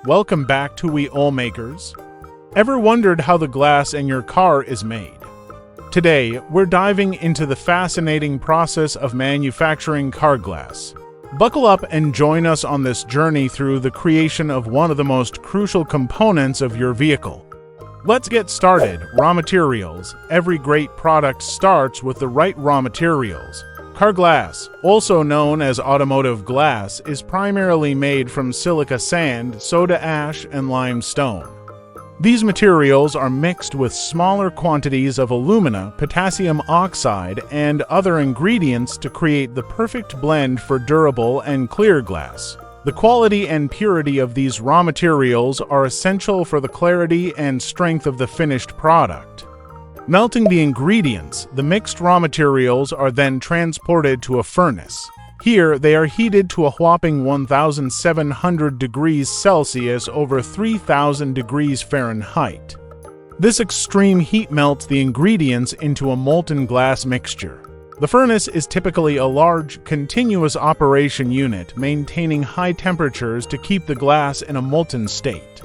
Welcome back to We All Makers. Ever wondered how the glass in your car is made? Today, we're diving into the fascinating process of manufacturing car glass. Buckle up and join us on this journey through the creation of one of the most crucial components of your vehicle. Let's get started. Raw materials. Every great product starts with the right raw materials. Car glass, also known as automotive glass, is primarily made from silica sand, soda ash, and limestone. These materials are mixed with smaller quantities of alumina, potassium oxide, and other ingredients to create the perfect blend for durable and clear glass. The quality and purity of these raw materials are essential for the clarity and strength of the finished product. Melting the ingredients, the mixed raw materials are then transported to a furnace. Here, they are heated to a whopping 1,700 degrees Celsius over 3,000 degrees Fahrenheit. This extreme heat melts the ingredients into a molten glass mixture. The furnace is typically a large, continuous operation unit, maintaining high temperatures to keep the glass in a molten state.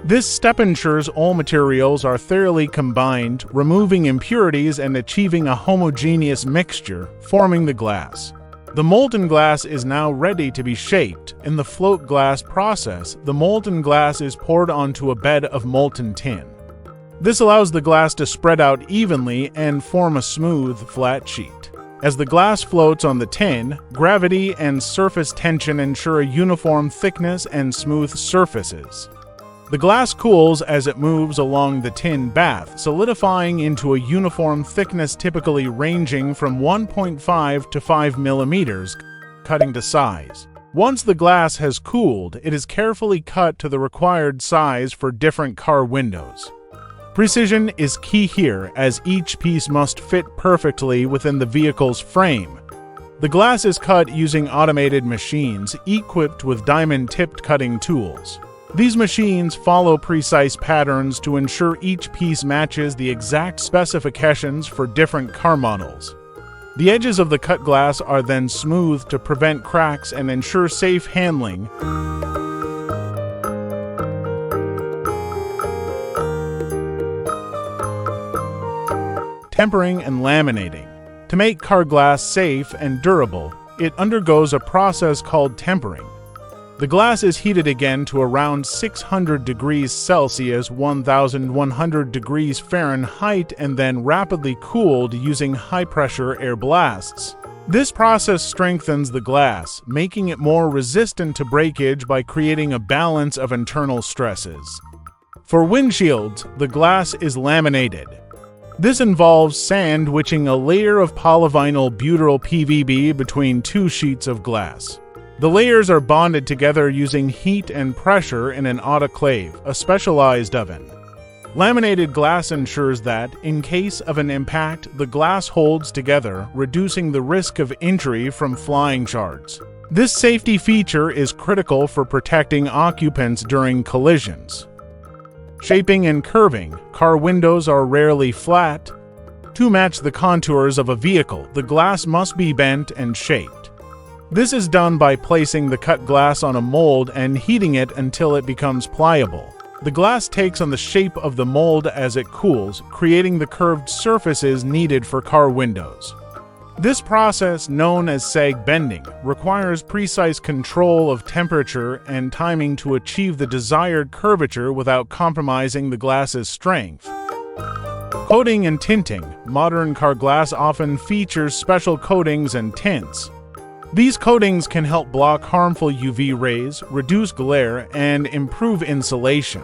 This step ensures all materials are thoroughly combined, removing impurities and achieving a homogeneous mixture, forming the glass. The molten glass is now ready to be shaped. In the float glass process, the molten glass is poured onto a bed of molten tin. This allows the glass to spread out evenly and form a smooth, flat sheet. As the glass floats on the tin, gravity and surface tension ensure a uniform thickness and smooth surfaces. The glass cools as it moves along the tin bath, solidifying into a uniform thickness typically ranging from 1.5 to 5 millimeters, cutting to size. Once the glass has cooled, it is carefully cut to the required size for different car windows. Precision is key here, as each piece must fit perfectly within the vehicle's frame. The glass is cut using automated machines equipped with diamond-tipped cutting tools. These machines follow precise patterns to ensure each piece matches the exact specifications for different car models. The edges of the cut glass are then smoothed to prevent cracks and ensure safe handling. Tempering and laminating. To make car glass safe and durable, it undergoes a process called tempering. The glass is heated again to around 600 degrees Celsius, 1,100 degrees Fahrenheit, and then rapidly cooled using high-pressure air blasts. This process strengthens the glass, making it more resistant to breakage by creating a balance of internal stresses. For windshields, the glass is laminated. This involves sandwiching a layer of polyvinyl butyl PVB between two sheets of glass. The layers are bonded together using heat and pressure in an autoclave, a specialized oven. Laminated glass ensures that, in case of an impact, the glass holds together, reducing the risk of injury from flying shards. This safety feature is critical for protecting occupants during collisions. Shaping and curving. Car windows are rarely flat. To match the contours of a vehicle, the glass must be bent and shaped. This is done by placing the cut glass on a mold and heating it until it becomes pliable. The glass takes on the shape of the mold as it cools, creating the curved surfaces needed for car windows. This process, known as sag bending, requires precise control of temperature and timing to achieve the desired curvature without compromising the glass's strength. Coating and tinting. Modern car glass often features special coatings and tints. These coatings can help block harmful UV rays, reduce glare, and improve insulation.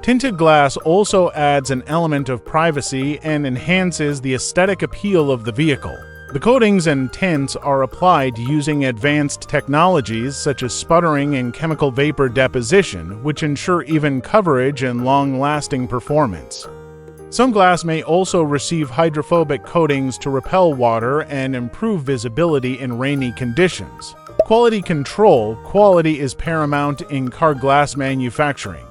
Tinted glass also adds an element of privacy and enhances the aesthetic appeal of the vehicle. The coatings and tints are applied using advanced technologies such as sputtering and chemical vapor deposition, which ensure even coverage and long-lasting performance. Some glass may also receive hydrophobic coatings to repel water and improve visibility in rainy conditions. Quality control. Quality is paramount in car glass manufacturing.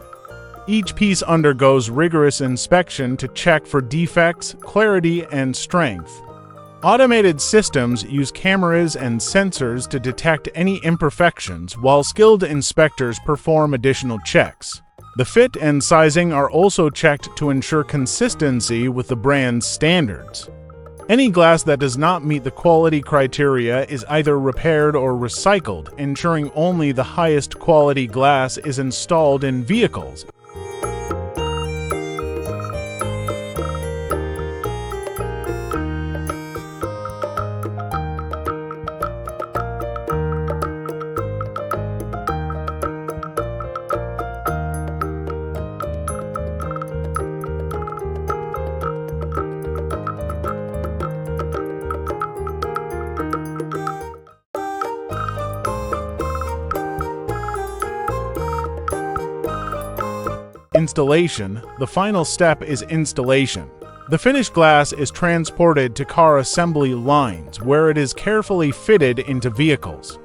Each piece undergoes rigorous inspection to check for defects, clarity, and strength. Automated systems use cameras and sensors to detect any imperfections, while skilled inspectors perform additional checks. The fit and sizing are also checked to ensure consistency with the brand's standards. Any glass that does not meet the quality criteria is either repaired or recycled, ensuring only the highest quality glass is installed in vehicles. Installation. The final step is installation. The finished glass is transported to car assembly lines, where it is carefully fitted into vehicles.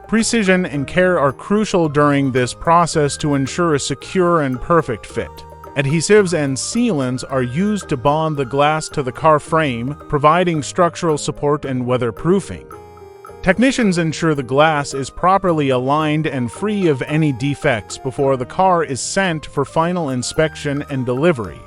Precision and care are crucial during this process to ensure a secure and perfect fit. Adhesives and sealants are used to bond the glass to the car frame, providing structural support and weatherproofing. Technicians ensure the glass is properly aligned and free of any defects before the car is sent for final inspection and delivery.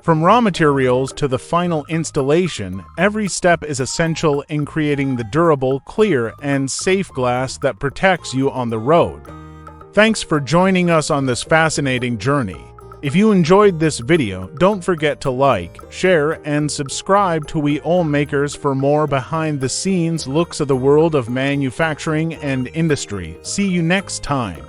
From raw materials to the final installation, every step is essential in creating the durable, clear, and safe glass that protects you on the road. Thanks for joining us on this fascinating journey. If you enjoyed this video, don't forget to like, share, and subscribe to We All Makers for more behind-the-scenes looks of the world of manufacturing and industry. See you next time.